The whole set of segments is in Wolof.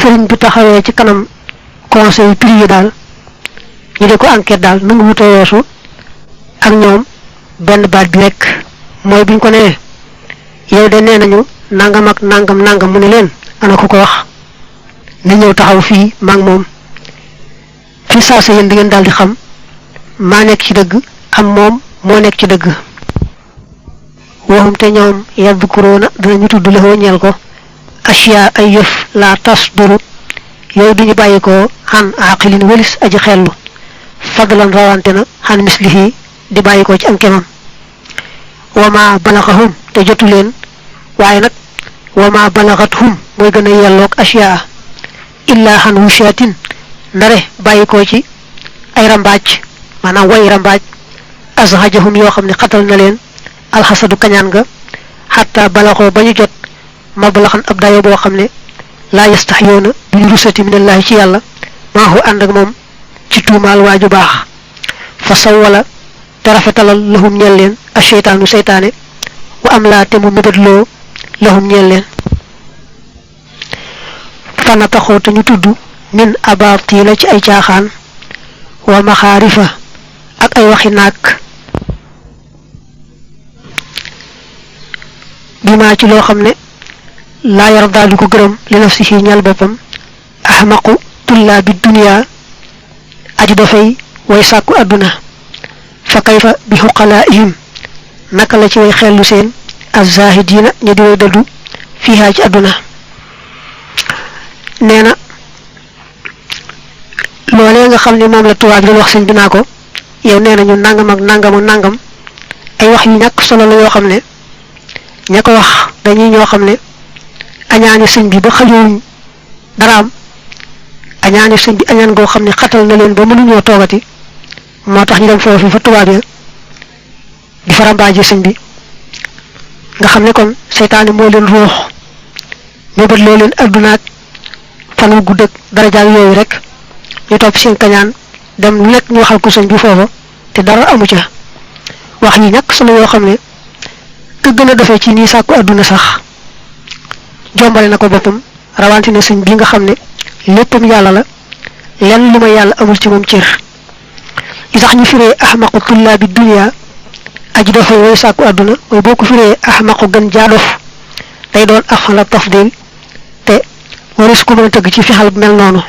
sëriñ bi taxawee ci kanam conseil privé daal ñu di ko enquête daal nu ngi wutoo weesu ak ñoom benn baat bi rek mooy buñ ko nee yow de nee nañu nangam ak nangam nangam mu ne leen ana ko wax na ñëw taxaw fii maa ngi moom fi saa sa yéen di ngeen daal di xam maa nekk ci dëgg am moom moo nekk ci dëgg waxum te ñoom yadkuruuna dinañu tudd la ñeel ko asiya ay yëf la tasduru yooyu duñu bàyyi ko xan aqilin wëlis aji xellu fadlan rawante na xan mislihi di bàyyi ko ci am kemam wama balaxahum te jotu leen waaye nag wama balaxathum mooy gën a yelloog asiya illa xan wushatin ndare bàyyi ko ci ay rambaaj maanaam way rambaaj azhajahum yoo xam ne xatal na leen alxasadu kañaan nga xatta balaxoo ba ñu jot mablaxan ab dayo boo xam ne laa yastaxyoona duñu rusati minallahi ci yàlla maahu ànd ak moom ci tuumaal waaju baax fa sawwala te rafetalal lahum ñeel leen a seytaanu seytaane wa am laa te mu mébétloo lahum ñeel leen fana taxoo te ñu tudd min abaatila ci ay caaxaan wa maxaarifa ak ay waxi naag bi maa ci loo xam ne laa yarda du ko gërëm li nafsihi ñal boppam ahmaqu tullaabi dunya aji dafay way sàkku àdduna fa kayfa bi xuqalaihim naka la ci way xellu seen azahidina ña di way dëddu fiihaa ci àdduna nee na loolee nga xam ne moom la tubaab doon wax sëñ bi naa ko yow nee nañu nangam ak nangam ak nangam ay wax yu ñàkk solo la yoo xam ne ña ko wax dañuy ñoo xam ne añaani sëñ bi ba xajuwuñ daraam añaani sëñ bi añaan goo xam ne xatal na leen ba mënuñoo toogati moo tax ñu dem foofu fa tubaab ya di farambaaji sëñ bi nga xam ne kon seytaane moo leen ruux ñu bët loo leen addunaak fan wu gudd ak darajaak yooyu rek ñu topp seen kañaan dem lu nekk ñu waxal ko sëñ bi foofa te dara amu ca wax yi ñàkk solo yoo xam ne te gën a defee ci nii sàkku àdduna sax jombale na ko boppam rawante ne sëñ bi nga xam ne léppam yàlla la lenn lu ma yàlla amul ci moom cër yi tax ñu firee ahmaqu tullaabi dunya aji dafay way sàkku àdduna mooy boo ko firee ahmaqu gën jaadof day doon afala tafdil te waris ku mën a tëgg ci fexal bu mel noonu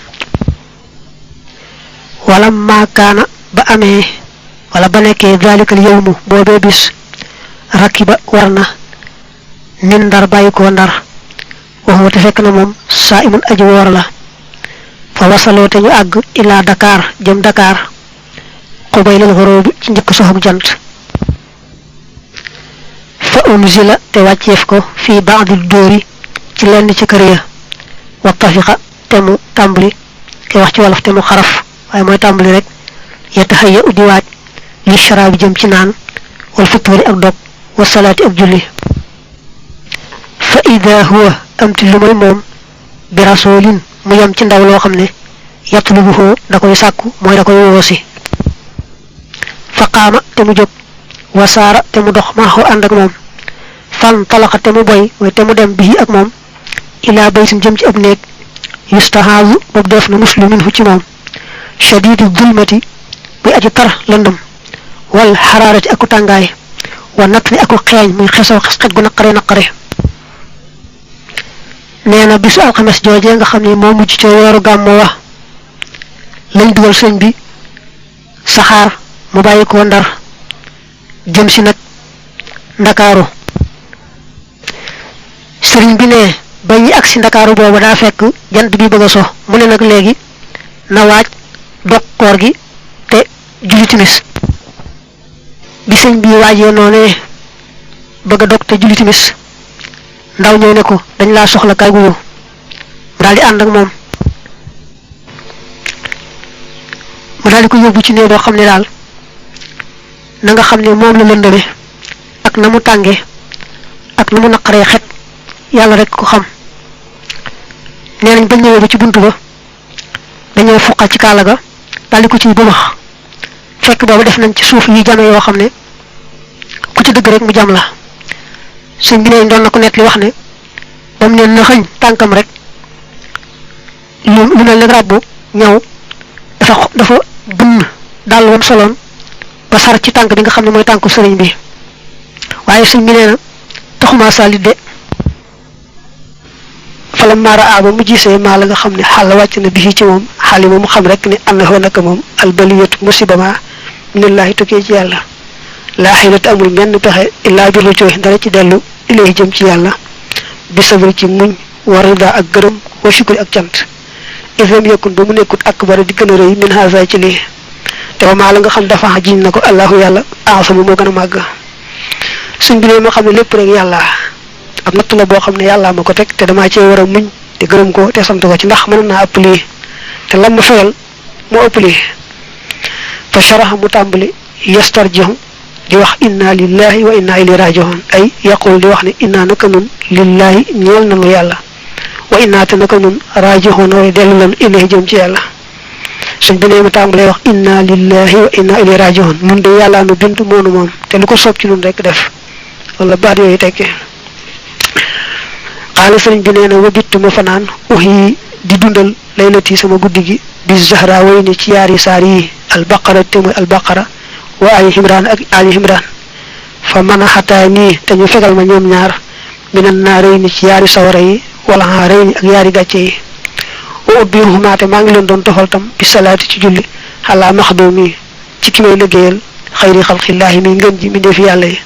wala maakaana ba amee wala ba nekkee dalikal yawmu boobee bis rakiba war na nin ndar bàyyi ko ndar waxuma te fekk na moom saa imun aji woor la fa wasaloo te ñu àgg ilaa Dakar jëm Dakar xubaylal xoroobi ci njëkk soxog jant fa unzila te wàcceef ko fii baadil dóori ci lenn ci kër ya wattafiqa te mu tàmbali te wax ci wolof te mu xaraf waaye mooy tàmbali rek yatahayya di waaj li sharaabi jëm ci naan wal fitri ak dog wa salaati ak julli fa ida huwa amti lu may moom bi rasulin mu yem ci ndaw loo xam ne yatlubuhu da koy sàkku mooy da koy woosi fa qaama te mu jóg wasaara te mu dox maaxu ànd ak moom fan talaxa te mu boy mooy te mu dem bii ak moom ilaa baytin jëm ci ab néeg yustahaazu boobu def na muslimin fu ci moom shadidi zulmati buy aji tar lëndëm wal xaraarati aku tàngaay wa natt ni aku xeeñ muy xesaw xet gu naqare nee na bisu alxames joojee nga xam ne moo mujj ca weeru gàmmu wa lañ dugal sëñ bi saxaar mu bàyyi ko ndar jëm si nag ndakaaru sëriñ bi ne ba ñi agsi ndakaaru booba daa fekk jant bi bëgg a so mu ne nag léegi na waaj dog koor gi te julli timis bi sëñ bi waajee noonee bëgg a dog te julli timis ndaw ñëw ne ko dañ laa soxla kay guyu daal di ànd ak moom mu daal di ko yóbbu ci néeg boo xam ne daal na nga xam ne moom la lëndëme ak na mu tàngee ak na mu naqaree xet yàlla rek ko xam nee nañ bañ ñëwee ba ci buntu ba dañoo fuqal ci kaala ga daal di ko ciy bëmax fekk boobu def nañ ci suuf yi jame yoo xam ne ku ci dëgg rek mu jam la sëñ bi ne doon na ko nett li wax ne ba mu ne na xëñ tànkam rek lu mel ne rabbu ñaw dafa bun dal won solon ba sar ci tank bi nga xamne moy tanku serigne bi waye serigne bi neena taxuma salit de falam mara aba mu gisee ma la nga xamne xal wacc na bi ci mom xali mu xam rek ni annahu nak mom al baliyatu musibama minallahi tuké ci yalla la hilata amul benn pexé illa bi ruccu dara ci delu ilay jëm ci yalla bi sabr ci muñ warida ak gërem wa shukri ak cant islam yakun ba mu nekkut akbar di gëna reuy min haza ci li te ma la nga xam dafa jiñ nako allah yalla aasamu mo gëna mag suñ bi ma xam lepp rek yalla ab natt la bo xam ne yalla mako tek te dama ci wara muñ te gërem ko te sant ko ci ndax mën na ëpp li te lam fayal mo ëpp li fa sharaha mu tambali yastarjihu di wax inna lillahi wa inna ilayhi raji'un ay yaqul di wax ni inna nakanun lillahi ñeel nañu yalla wa inna tanakanun raji'un wa delu lan ilayhi jëm ci yalla suñ bi neema tambalé wax inna lillahi wa inna ilayhi raji'un mun de yalla nu bintu monu mom te lu ko sopp ci ñun rek def wala baat yoy tekké qala suñ bi neena wajittu ma fanan uhi di dundal laylati sama guddigi bi zahra wayni ci yari sari al baqara temu al baqara wa ali imran ak ali imran fa mana hatani te ñu fegal ma ñoom ñaar minan narayni ci yari sawara yi wala harayni ak yari gatché yi wa ubihuma te ma ngi leen doon tofal tam bi salati ci julli ala makhdumi ci ki may liggéeyal khayri khalqillahi mi ngeen ji mi def yalla yi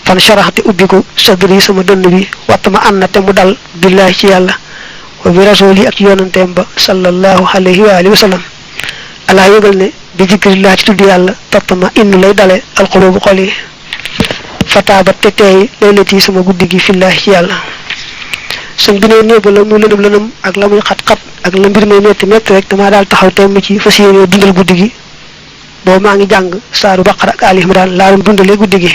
fan sharahati ubiku sadri sama dënd bi watama annate mu dal billahi ci yalla wa bi rasuli ak yonantem ba sallallahu alayhi wa alihi wasallam ala yegal ne bi zikrillah ci tuddu yalla tatma innu lay dalé al qulubu qali fatabat tetay laylati sama guddigi fillahi ci yalla sun bi ne neeba la mu lënëm ak la muy xat xat ak la mbir may metti metti rek dama dal taxaw tem ci fasiyene dundal guddigi bo ma ngi jang saaru baqara ak ali imran la ru dundale guddigi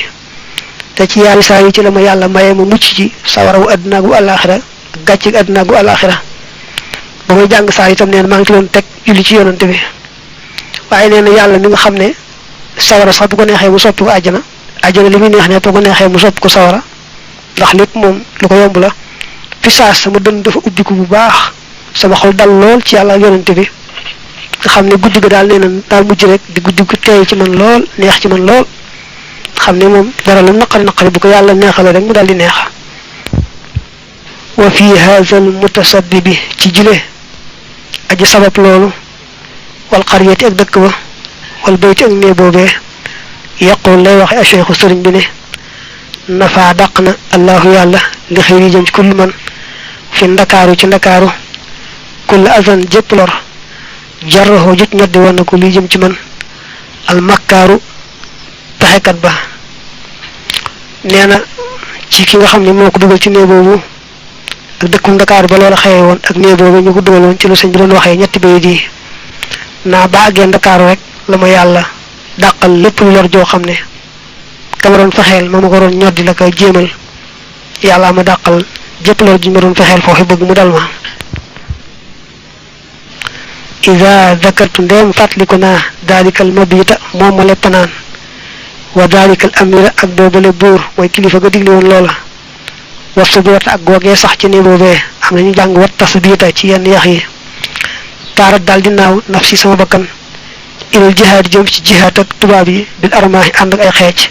te ci yaari saa yi ci lama yalla maye mu mucc ci sawaraw aduna gu alakhirah gatch aduna gu alakhirah ba may jang saa itam neen ma ngi doon tek julli ci yonante bi waye neena yalla mi nga xamne sawara sax bu ko nexé mu soppi ko aljana aljana limi neex ne to ko nexé mu sopp ko sawara ndax lepp mom lu ko yomb la fi sa sama dën dafa ubbiku bu baax sama xol dal lool ci yalla yonante bi nga xamne guddi ga dal neena dal mujj rek di guddi gu tay ci man lool neex ci man lool xamne mom dara lu naqari bu ko yalla neexale rek mu dal di neex wa fi hadha al mutasaddibi ci jile aji sabab loolu wal qaryati ak dekk ba wal bayti ak ne bobé yaqul lay waxe cheikh serigne bi ne nafa daqna allah yalla li xeyri jëm ci kullu man fi ndakaaru ci ndakaaru kullu azan jep lor jarho jut ñoddi won ko li jëm ci man al makkaru taxekat ba neena ci ki nga xamni moko duggal ci ne bobu ak dekkum ndakaaru ba loola xeye won ak ne bobu ñu ko duggal won ci lu señ bi doon waxe ñetti bay di na baagé ndakaaru rek lama yalla daqal lepp lu lor jo xamne kamaron fexel mama ko ron ñoddi la kay jéemal yalla ma daqal jep lor ji ma ron fexel fofu bëgg mu dal ma iza zakartu ndem fatlikuna dalikal mabita mom le panan wa dalikal amira ak bobale bour moy kilifa ga digli won lola wasubata ak goge sax ci ni bobé am nañu jang wat tasbita ci yenn yax yi tarat dal di naw nafsi sama bakkan ilal jihad jëm ci jihad ak tubab yi bil armah and ak ay xéc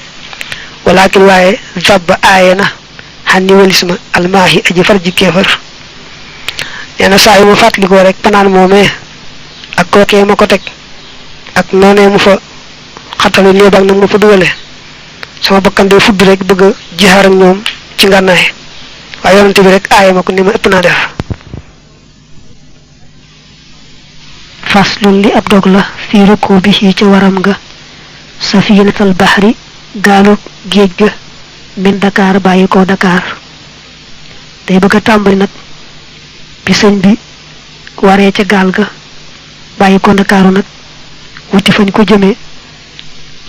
walakin waye zabba ayena hanni walisma almahi aji farji kefar yana say mu fatliko rek panan momé ak koké mako tek ak noné mu fa xatalu li bak nak mu fa dugalé sama bakkan day fudd rek bëgg jihar ak ñoom ci nganaay waye yonent bi rek ayé mako nima ëpp na def faslun li ab dog la fi rukubihi ci waram ga safinatul bahri galu geej ga min Dakar bayiko Dakar day bëgg tambali nak bi señ bi waré ci gal ga bayiko Dakar nak wuti fañ ko jëmé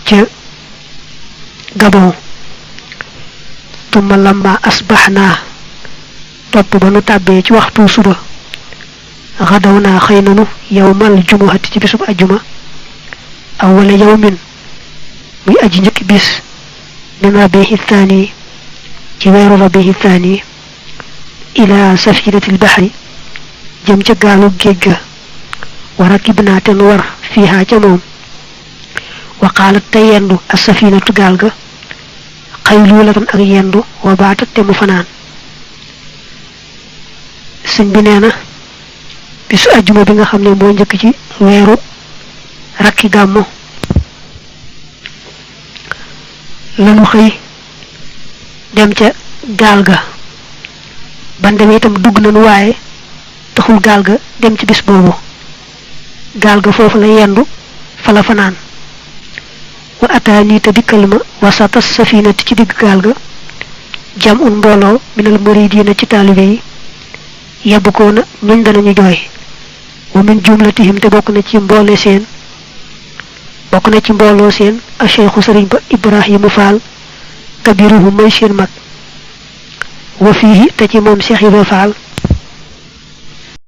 ci Gabon tuma lamma asbahna top ba nu tabé ci waxtu suba غدونا خيننو يوم الجمعة ci bisub aljuma awwal yawmin muy aji ñëk bis min rabihi thani ci wéru rabihi thani ila safinatil bahri jëm ci galu geejga warakibna ten war fiha ca mom wa qalat tayendu as-safinatu galga qaylulatan ak yendu wa baatat te mu fanaan sëñ bi neena bisu aljuma bi nga xamne mo ñëk ci wéru rakki gàmmu lanu xëy dem ca gaal ga ban dem itam dugg nañu waaye taxul gaal ga dem ci bis boobu gaal ga foofu la yendu fa la fanaan wa ataani te dikkal ma wasata safinati ci digg gaal ga jam un mbooloo minal muridina ci taalibe yi yabbukoona ñuñ danañu jooy wa min jumlatihim te bokk na ci mboole seen bokk na ci mbooloo seen a cheikhu sëriñ ba ibrahimu faal kabiruhu mooy seen mag wa fiihi te ci moom cheikh ibra faal